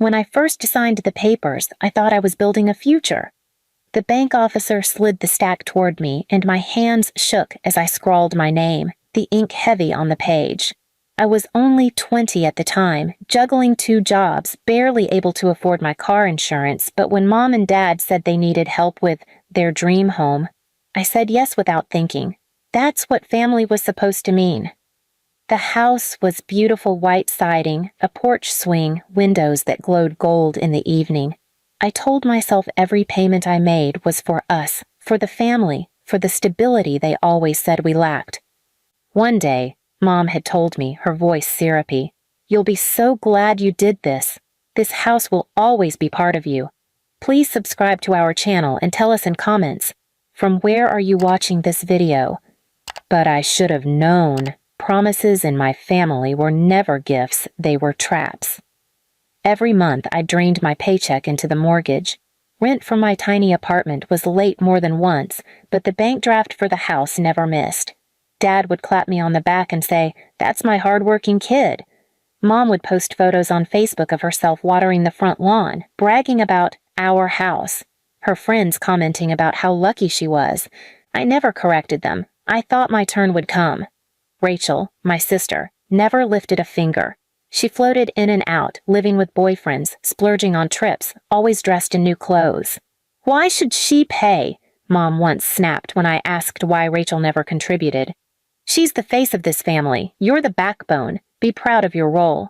When I first signed the papers, I thought I was building a future. The bank officer slid the stack toward me, and my hands shook as I scrawled my name, the ink heavy on the page. I was only 20 at the time, juggling 2 jobs, barely able to afford my car insurance, but when Mom and Dad said they needed help with their dream home, I said yes without thinking. That's what family was supposed to mean. The house was beautiful white siding, a porch swing, windows that glowed gold in the evening. I told myself every payment I made was for us, for the family, for the stability they always said we lacked. One day, Mom had told me, her voice syrupy, "You'll be so glad you did this. This house will always be part of you. Please subscribe to our channel and tell us in comments, from where are you watching this video?" But I should have known. Promises in my family were never gifts, they were traps. Every month I drained my paycheck into the mortgage. Rent for my tiny apartment was late more than once, but the bank draft for the house never missed. Dad would clap me on the back and say, "That's my hard-working kid." Mom would post photos on Facebook of herself watering the front lawn, bragging about our house. Her friends commenting about how lucky she was. I never corrected them. I thought my turn would come. Rachel, my sister, never lifted a finger. She floated in and out, living with boyfriends, splurging on trips, always dressed in new clothes. "Why should she pay?" Mom once snapped when I asked why Rachel never contributed. "She's the face of this family. You're the backbone. Be proud of your role."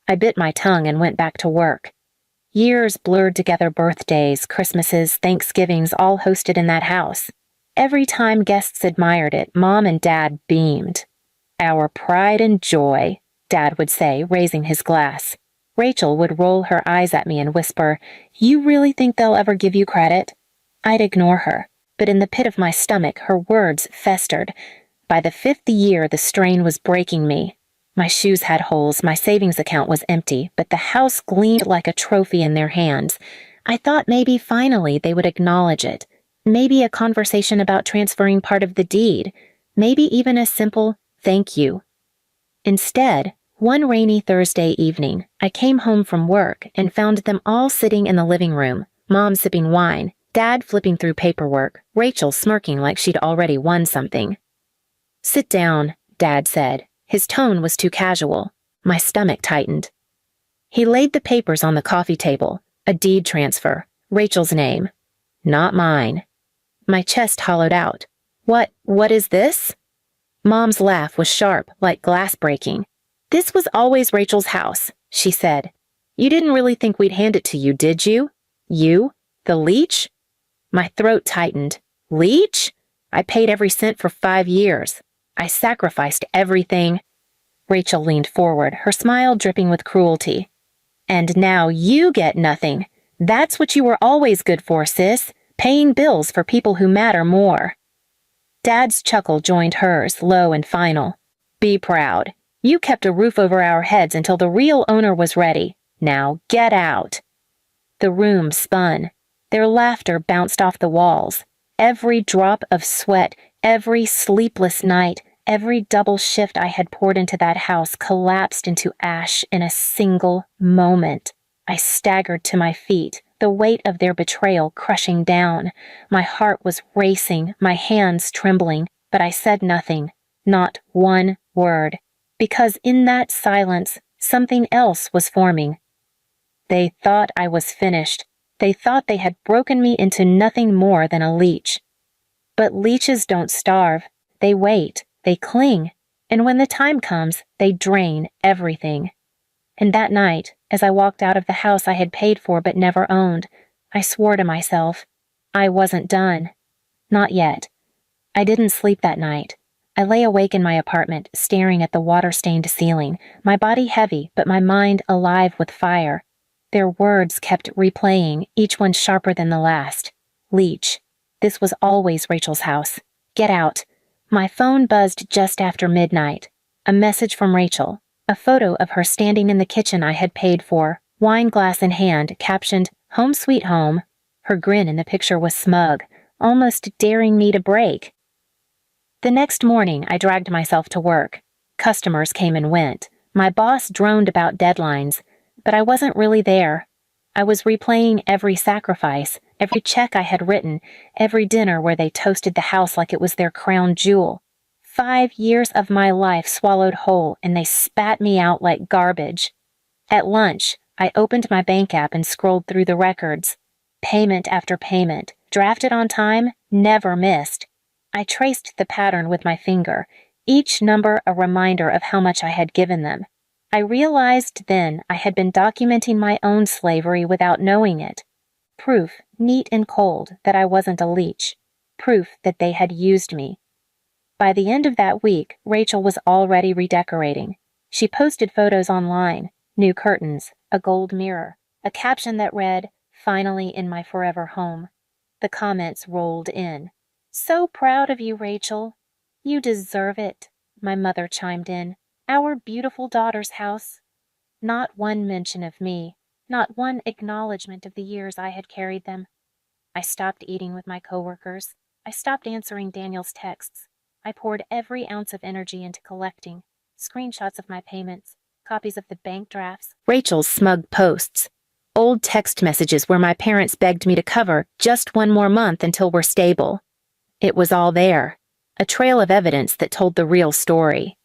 I bit my tongue and went back to work. Years blurred together, birthdays, Christmases, Thanksgivings, all hosted in that house. Every time guests admired it, Mom and Dad beamed. "Our pride and joy," Dad would say, raising his glass. Rachel would roll her eyes at me and whisper, "You really think they'll ever give you credit?" I'd ignore her, but in the pit of my stomach, her words festered. By the 5th year, the strain was breaking me. My shoes had holes, my savings account was empty, but the house gleamed like a trophy in their hands. I thought maybe finally they would acknowledge it. Maybe a conversation about transferring part of the deed. Maybe even a simple "thank you." Instead, one rainy Thursday evening, I came home from work and found them all sitting in the living room, Mom sipping wine, Dad flipping through paperwork, Rachel smirking like she'd already won something. "Sit down," Dad said. His tone was too casual. My stomach tightened. He laid the papers on the coffee table, a deed transfer, Rachel's name. Not mine. My chest hollowed out. What is this?" Mom's laugh was sharp, like glass breaking. "This was always Rachel's house," she said. "You didn't really think we'd hand it to you, did you? You? The leech?" My throat tightened. "Leech? I paid every cent for 5 years. I sacrificed everything." Rachel leaned forward, her smile dripping with cruelty. "And now you get nothing. That's what you were always good for, sis, paying bills for people who matter more." Dad's chuckle joined hers, low and final. "Be proud. You kept a roof over our heads until the real owner was ready. Now get out." The room spun. Their laughter bounced off the walls. Every drop of sweat, every sleepless night, every double shift I had poured into that house collapsed into ash in a single moment. I staggered to my feet, the weight of their betrayal crushing down. My heart was racing, my hands trembling, but I said nothing, not one word, because in that silence, something else was forming. They thought I was finished. They thought they had broken me into nothing more than a leech. But leeches don't starve. They wait, they cling, and when the time comes, they drain everything. And that night, as I walked out of the house I had paid for but never owned, I swore to myself, I wasn't done. Not yet. I didn't sleep that night. I lay awake in my apartment, staring at the water-stained ceiling, my body heavy but my mind alive with fire. Their words kept replaying, each one sharper than the last. Leech. This was always Rachel's house. Get out. My phone buzzed just after midnight. A message from Rachel. A photo of her standing in the kitchen I had paid for, wine glass in hand, captioned, "Home Sweet Home." Her grin in the picture was smug, almost daring me to break. The next morning, I dragged myself to work. Customers came and went. My boss droned about deadlines, but I wasn't really there. I was replaying every sacrifice, every check I had written, every dinner where they toasted the house like it was their crown jewel. 5 years of my life swallowed whole, and they spat me out like garbage. At lunch, I opened my bank app and scrolled through the records. Payment after payment, drafted on time, never missed. I traced the pattern with my finger, each number a reminder of how much I had given them. I realized then I had been documenting my own slavery without knowing it. Proof, neat and cold, that I wasn't a leech. Proof that they had used me. By the end of that week, Rachel was already redecorating. She posted photos online, new curtains, a gold mirror, a caption that read, "Finally in my forever home." The comments rolled in. "So proud of you, Rachel." "You deserve it," my mother chimed in. "Our beautiful daughter's house." Not one mention of me, not one acknowledgement of the years I had carried them. I stopped eating with my coworkers. I stopped answering Daniel's texts. I poured every ounce of energy into collecting screenshots of my payments, copies of the bank drafts, Rachel's smug posts, old text messages where my parents begged me to cover just one more month until we're stable. It was all there, a trail of evidence that told the real story.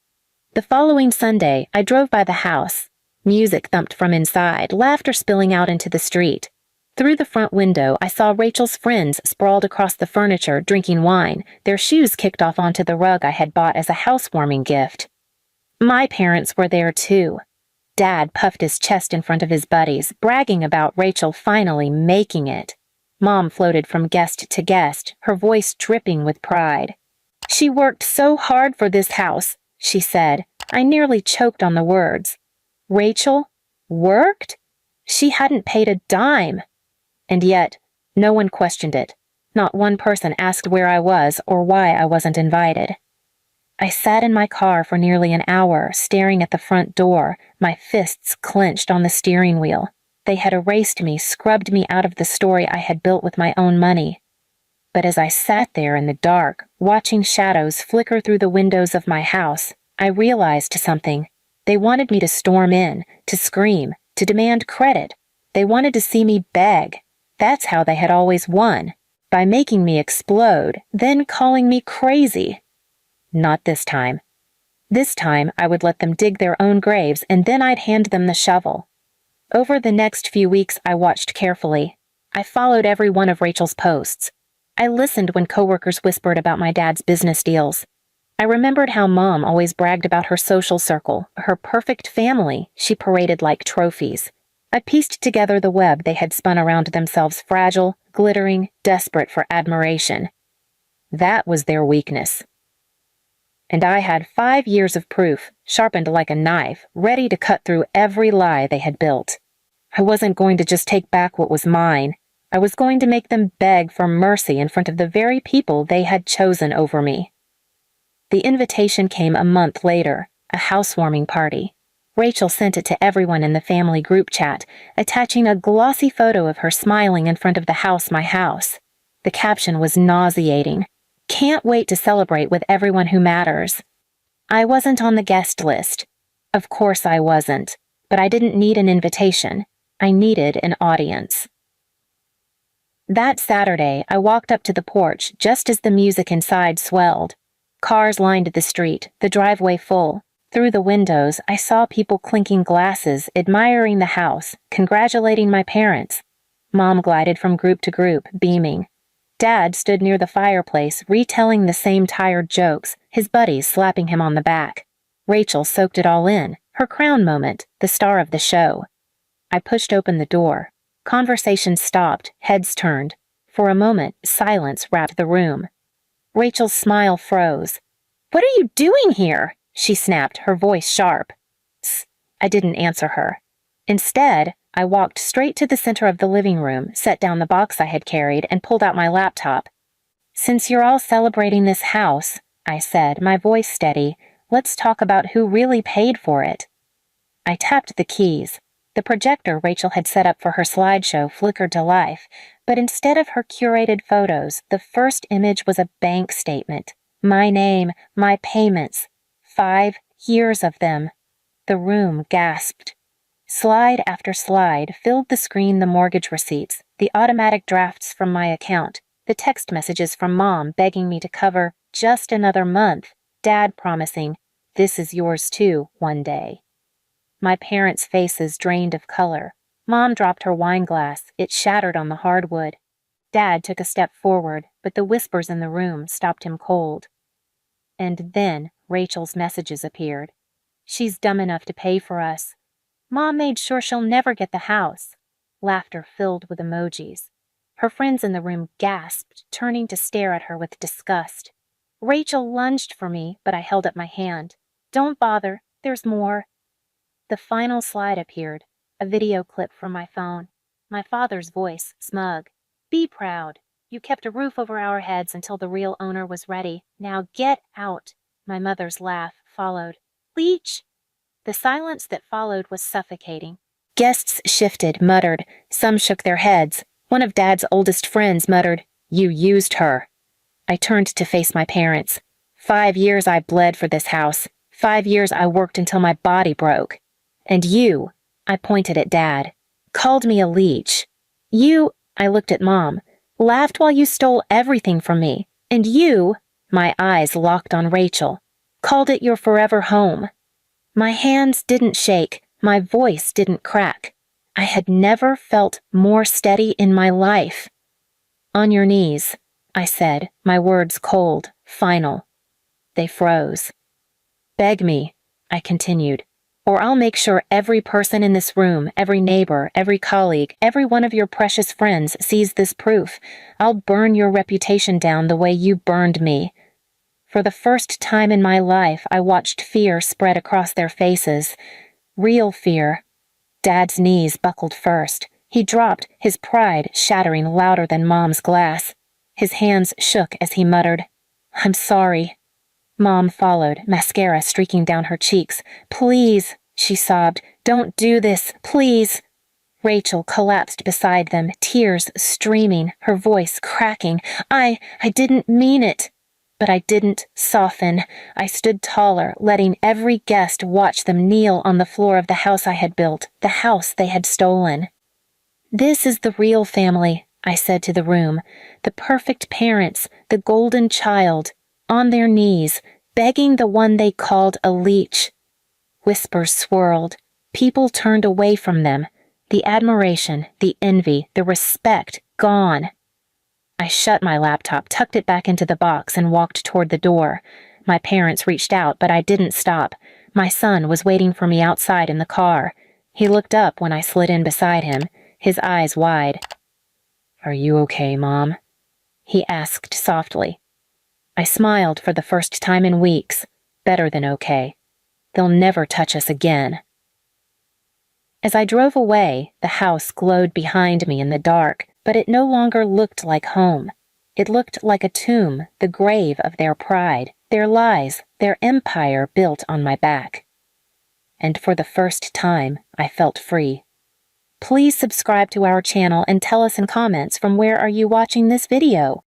The following Sunday, I drove by the house. Music thumped from inside, laughter spilling out into the street. Through the front window, I saw Rachel's friends sprawled across the furniture, drinking wine, their shoes kicked off onto the rug I had bought as a housewarming gift. My parents were there too. Dad puffed his chest in front of his buddies, bragging about Rachel finally making it. Mom floated from guest to guest, her voice dripping with pride. "She worked so hard for this house," she said. I nearly choked on the words. Rachel? Worked? She hadn't paid a dime. And yet, no one questioned it. Not one person asked where I was or why I wasn't invited. I sat in my car for nearly an hour, staring at the front door, my fists clenched on the steering wheel. They had erased me, scrubbed me out of the story I had built with my own money. But as I sat there in the dark, watching shadows flicker through the windows of my house, I realized something. They wanted me to storm in, to scream, to demand credit. They wanted to see me beg. That's how they had always won, by making me explode, then calling me crazy. Not this time. This time, I would let them dig their own graves, and then I'd hand them the shovel. Over the next few weeks, I watched carefully. I followed every one of Rachel's posts. I listened when coworkers whispered about my dad's business deals. I remembered how Mom always bragged about her social circle, her perfect family she paraded like trophies. I pieced together the web they had spun around themselves, fragile, glittering, desperate for admiration. That was their weakness. And I had 5 years of proof, sharpened like a knife, ready to cut through every lie they had built. I wasn't going to just take back what was mine. I was going to make them beg for mercy in front of the very people they had chosen over me. The invitation came a month later, a housewarming party. Rachel sent it to everyone in the family group chat, attaching a glossy photo of her smiling in front of the house, my house. The caption was nauseating. "Can't wait to celebrate with everyone who matters." I wasn't on the guest list. Of course I wasn't, but I didn't need an invitation. I needed an audience. That Saturday, I walked up to the porch just as the music inside swelled. Cars lined the street, the driveway full. Through the windows, I saw people clinking glasses, admiring the house, congratulating my parents. Mom glided from group to group, beaming. Dad stood near the fireplace, retelling the same tired jokes, his buddies slapping him on the back. Rachel soaked it all in, her crown moment, the star of the show. I pushed open the door. Conversation stopped, heads turned. For a moment, silence wrapped the room. Rachel's smile froze. "What are you doing here?" she snapped, her voice sharp. I didn't answer her. Instead, I walked straight to the center of the living room, set down the box I had carried, and pulled out my laptop. "Since you're all celebrating this house," I said, my voice steady, "let's talk about who really paid for it." I tapped the keys. The projector Rachel had set up for her slideshow flickered to life, but instead of her curated photos, the first image was a bank statement. My name, my payments. 5 years of them. The room gasped. Slide after slide filled the screen: the mortgage receipts, the automatic drafts from my account, the text messages from Mom begging me to cover just another month, Dad promising, "This is yours too, one day." My parents' faces drained of color. Mom dropped her wine glass. It shattered on the hardwood. Dad took a step forward, but the whispers in the room stopped him cold. And then Rachel's messages appeared. "She's dumb enough to pay for us. Mom made sure she'll never get the house." Laughter filled with emojis. Her friends in the room gasped, turning to stare at her with disgust. Rachel lunged for me, but I held up my hand. "Don't bother, there's more." The final slide appeared, a video clip from my phone. My father's voice, smug. "Be proud. You kept a roof over our heads until the real owner was ready. Now get out." My mother's laugh followed. "Leech?" The silence that followed was suffocating. Guests shifted, muttered. Some shook their heads. One of Dad's oldest friends muttered, "You used her." I turned to face my parents. 5 years I bled for this house. 5 years I worked until my body broke. And you, I pointed at Dad, called me a leech. You, I looked at Mom, laughed while you stole everything from me. And you, my eyes locked on Rachel, called it your forever home. My hands didn't shake, my voice didn't crack. I had never felt more steady in my life. "On your knees," I said, my words cold, final. They froze. "Beg me," I continued, "or I'll make sure every person in this room, every neighbor, every colleague, every one of your precious friends sees this proof. I'll burn your reputation down the way you burned me." For the first time in my life, I watched fear spread across their faces. Real fear. Dad's knees buckled first. He dropped, his pride shattering louder than Mom's glass. His hands shook as he muttered, "I'm sorry." Mom followed, mascara streaking down her cheeks. "Please," she sobbed, "don't do this, please." Rachel collapsed beside them, tears streaming, her voice cracking. I didn't mean it." But I didn't soften. I stood taller, letting every guest watch them kneel on the floor of the house I had built, the house they had stolen. "This is the real family," I said to the room. "The perfect parents, the golden child, on their knees, begging the one they called a leech." Whispers swirled. People turned away from them. The admiration, the envy, the respect, gone. I shut my laptop, tucked it back into the box, and walked toward the door. My parents reached out, but I didn't stop. My son was waiting for me outside in the car. He looked up when I slid in beside him, his eyes wide. "Are you okay, Mom?" he asked softly. I smiled for the first time in weeks. Better than okay. They'll never touch us again. As I drove away, the house glowed behind me in the dark, but it no longer looked like home. It looked like a tomb, the grave of their pride, their lies, their empire built on my back. And for the first time, I felt free. Please subscribe to our channel and tell us in comments from where are you watching this video.